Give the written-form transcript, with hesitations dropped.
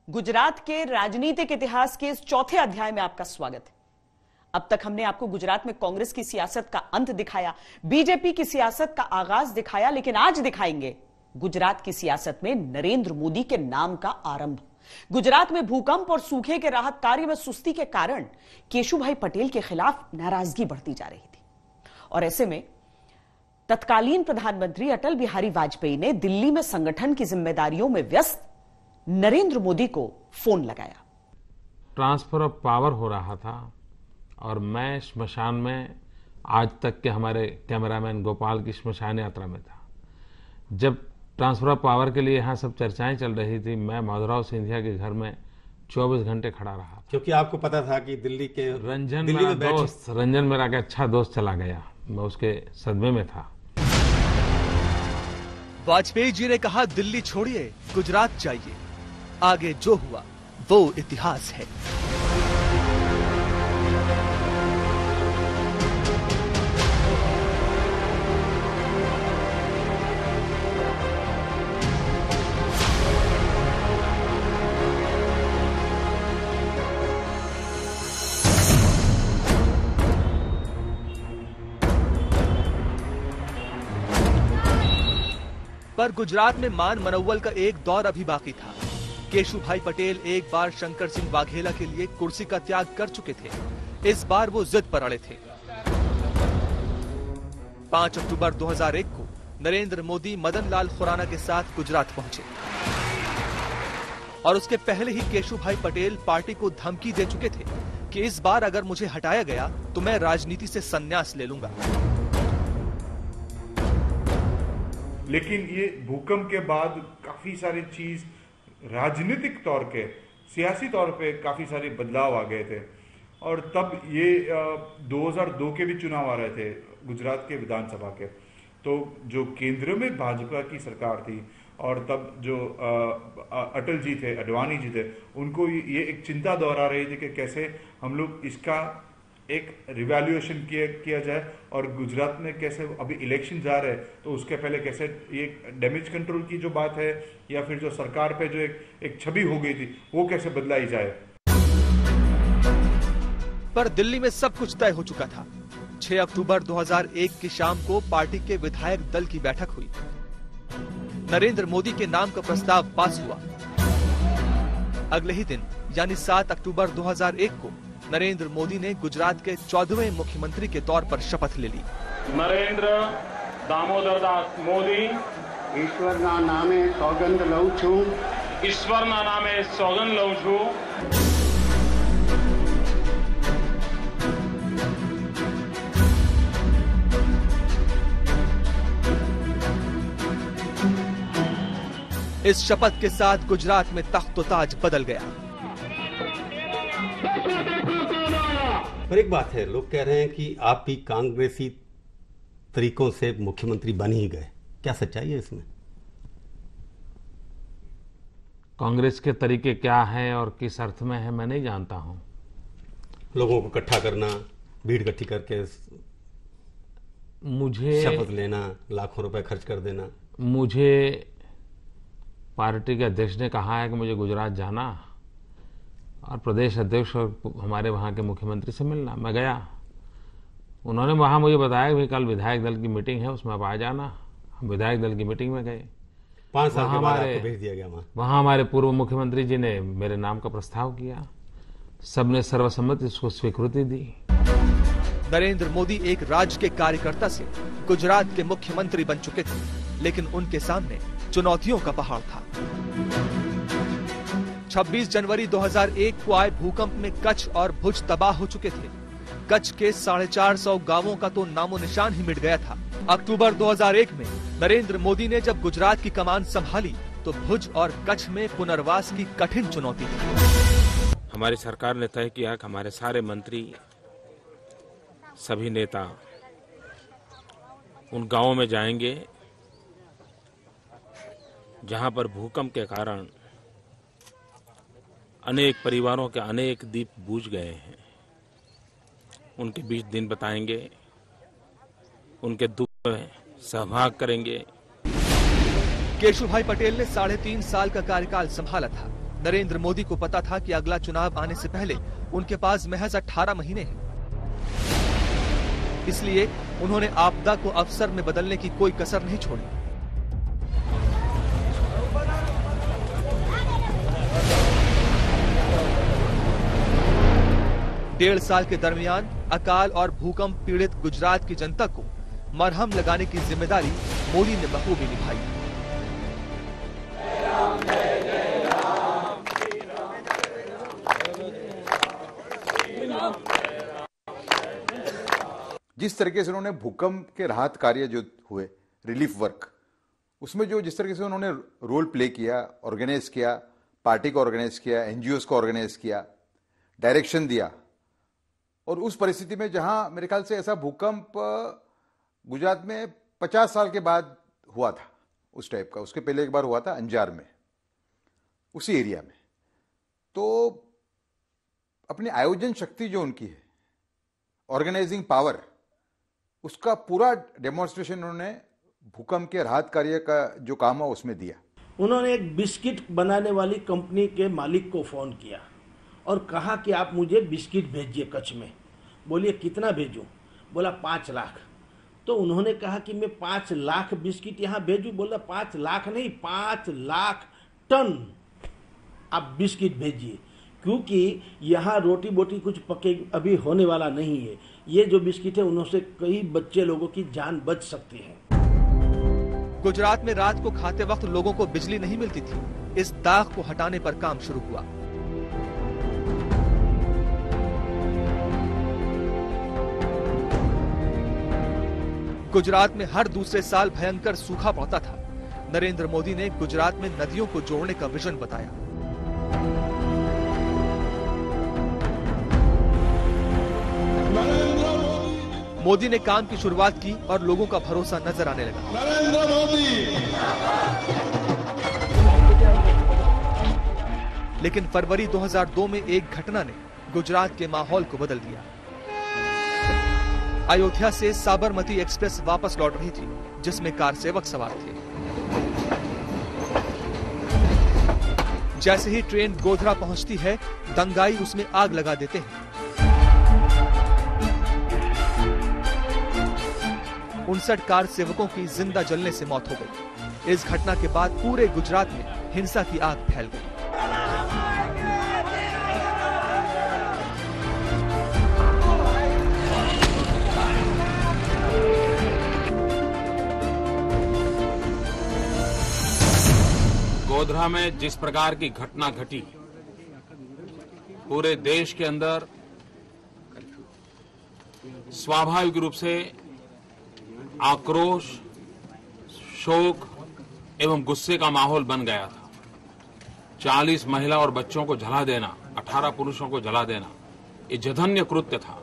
गुजरात के राजनीतिक इतिहास के इस चौथे अध्याय में आपका स्वागत है। अब तक हमने आपको गुजरात में कांग्रेस की सियासत का अंत दिखाया, बीजेपी की सियासत का आगाज दिखाया, लेकिन आज दिखाएंगे गुजरात की सियासत में नरेंद्र मोदी के नाम का आरंभ। गुजरात में भूकंप और सूखे के राहत कार्य में सुस्ती के कारण केशुभाई पटेल के खिलाफ नाराजगी बढ़ती जा रही थी और ऐसे में तत्कालीन प्रधानमंत्री अटल बिहारी वाजपेयी ने दिल्ली में संगठन की जिम्मेदारियों में व्यस्त नरेंद्र मोदी को फोन लगाया। ट्रांसफर ऑफ पावर हो रहा था और मैं श्मशान में आज तक के हमारे कैमरामैन गोपाल की श्मशान यात्रा में था। जब ट्रांसफर ऑफ पावर के लिए यहाँ सब चर्चाएं चल रही थी, मैं माधवराव सिंधिया के घर में 24 घंटे खड़ा रहा, क्योंकि आपको पता था कि रंजन मेरा एक अच्छा दोस्त चला गया, मैं उसके सदमे में था। वाजपेयी जी ने कहा, दिल्ली छोड़िए, गुजरात जाइए, आगे जो हुआ वो इतिहास है। पर गुजरात में मान मनोवल का एक दौर अभी बाकी था। केशुभाई पटेल एक बार शंकर सिंह वाघेला के लिए कुर्सी का त्याग कर चुके थे। इस बार वो जिद पर अड़े थे। 5 अक्टूबर 2001 को नरेंद्र मोदी मदन लाल खुराना के साथ गुजरात पहुंचे और उसके पहले ही केशुभाई पटेल पार्टी को धमकी दे चुके थे कि इस बार अगर मुझे हटाया गया तो मैं राजनीति से संन्यास ले लूंगा। लेकिन ये भूकंप के बाद काफी सारी चीज राजनीतिक तौर के, सियासी तौर पे काफी सारे बदलाव आ गए थे और तब ये 2002 के भी चुनाव आ रहे थे गुजरात के विधानसभा के। तो जो केंद्र में भाजपा की सरकार थी और तब जो अटल जी थे, अडवाणी जी थे, उनको ये एक चिंता दोहरा रही थी कि कैसे हम लोग इसका एक रिवैल्यूएशन किया जाए और गुजरात में कैसे अभी इलेक्शन जा रहे हैं तो उसके पहले कैसे ये डैमेज कंट्रोल की जो बात है या फिर जो सरकार पे जो एक छवि हो गई थी वो कैसे बदलाई जाए। पर दिल्ली में सब कुछ तय हो चुका था। 6 अक्टूबर 2001 की शाम को पार्टी के विधायक दल की बैठक हुई। नरेंद्र मोदी के नाम का प्रस्ताव पास हुआ। अगले ही दिन यानी 7 अक्टूबर 2001 को नरेंद्र मोदी ने गुजरात के 14वें मुख्यमंत्री के तौर पर शपथ ले ली। नरेंद्र दामोदर दास मोदी ईश्वरना नामे सौगंध लઉં છું। ईश्वरना नामे सौगंध लઉં છું। इस शपथ के साथ गुजरात में तख्त-ओ-ताज बदल गया। पर एक बात है, लोग कह रहे हैं कि आप भी कांग्रेसी तरीकों से मुख्यमंत्री बन ही गए, क्या सच्चाई है इसमें? कांग्रेस के तरीके क्या हैं और किस अर्थ में है मैं नहीं जानता हूं। लोगों को इकट्ठा करना, भीड़ इकट्ठी करके मुझे शपथ लेना, लाखों रुपए खर्च कर देना। मुझे पार्टी के अध्यक्ष ने कहा है कि मुझे गुजरात जाना और प्रदेश अध्यक्ष और हमारे वहाँ के मुख्यमंत्री से मिलना। मैं गया, उन्होंने वहाँ मुझे बताया कि कल विधायक दल की मीटिंग है, उसमें आप आ जाना। हम विधायक दल की मीटिंग में गए। 5 साल के बाद आपको भेज दिया गया वहाँ हमारे पूर्व मुख्यमंत्री जी ने मेरे नाम का प्रस्ताव किया, सबने सर्वसम्मति इसको स्वीकृति दी। नरेंद्र मोदी एक राज्य के कार्यकर्ता से गुजरात के मुख्यमंत्री बन चुके थे, लेकिन उनके सामने चुनौतियों का पहाड़ था। 26 जनवरी 2001 को आए भूकंप में कच्छ और भुज तबाह हो चुके थे। कच्छ के 450 गांवों का तो नामो निशान ही मिट गया था। अक्टूबर 2001 में नरेंद्र मोदी ने जब गुजरात की कमान संभाली तो भुज और कच्छ में पुनर्वास की कठिन चुनौती थी। हमारी सरकार ने तय किया कि हमारे सारे मंत्री, सभी नेता उन गांवों में जाएंगे जहां पर भूकंप के कारण अनेक परिवारों के अनेक दीप बुझ गए हैं। उनके बीच दिन बताएंगे, उनके दुख में सहभाग करेंगे। केशुभाई पटेल ने 3.5 साल का कार्यकाल संभाला था। नरेंद्र मोदी को पता था कि अगला चुनाव आने से पहले उनके पास महज 18 महीने हैं। इसलिए उन्होंने आपदा को अवसर में बदलने की कोई कसर नहीं छोड़ी। डेढ़ साल के दरमियान अकाल और भूकंप पीड़ित गुजरात की जनता को मरहम लगाने की जिम्मेदारी मोदी ने बखूबी निभाई। जिस तरीके से उन्होंने भूकंप के राहत कार्य जो हुए, रिलीफ वर्क, उसमें जो जिस तरीके से उन्होंने रोल प्ले किया, ऑर्गेनाइज किया, पार्टी को ऑर्गेनाइज किया, एनजीओज को ऑर्गेनाइज किया, डायरेक्शन दिया, और उस परिस्थिति में जहां मेरे ख्याल से ऐसा भूकंप गुजरात में 50 साल के बाद हुआ था उस टाइप का, उसके पहले एक बार हुआ था अंजार में, उसी एरिया में। तो अपनी आयोजन शक्ति जो उनकी है, ऑर्गेनाइजिंग पावर, उसका पूरा डेमोन्स्ट्रेशन उन्होंने भूकंप के राहत कार्य का जो काम है उसमें दिया। उन्होंने एक बिस्किट बनाने वाली कंपनी के मालिक को फोन किया और कहा कि आप मुझे बिस्किट भेजिए कच्छ में। बोलिए कितना भेजूं? बोला 5 लाख। तो उन्होंने कहा कि मैं 5 लाख बिस्किट यहाँ भेजूं? बोला 5 लाख नहीं, 5 लाख टन आप बिस्किट भेजिए, क्योंकि यहाँ रोटी बोटी कुछ पके अभी होने वाला नहीं है। ये जो बिस्किट है उनसे कई बच्चे लोगों की जान बच सकती है। गुजरात में रात को खाते वक्त लोगों को बिजली नहीं मिलती थी। इस दाग को हटाने पर काम शुरू हुआ। गुजरात में हर दूसरे साल भयंकर सूखा पड़ता था। नरेंद्र मोदी ने गुजरात में नदियों को जोड़ने का विजन बताया। मोदी ने काम की शुरुआत की और लोगों का भरोसा नजर आने लगा। नरेंद्र मोदी। लेकिन फरवरी 2002 में एक घटना ने गुजरात के माहौल को बदल दिया। अयोध्या से साबरमती एक्सप्रेस वापस लौट रही थी, जिसमें कार सेवक सवार थे। जैसे ही ट्रेन गोधरा पहुंचती है, दंगाई उसमें आग लगा देते हैं। 59 कार सेवकों की जिंदा जलने से मौत हो गई। इस घटना के बाद पूरे गुजरात में हिंसा की आग फैल गई। गोधरा में जिस प्रकार की घटना घटी, पूरे देश के अंदर स्वाभाविक रूप से आक्रोश, शोक एवं गुस्से का माहौल बन गया था। 40 महिला और बच्चों को जला देना, 18 पुरुषों को जला देना, ये जघन्य कृत्य था।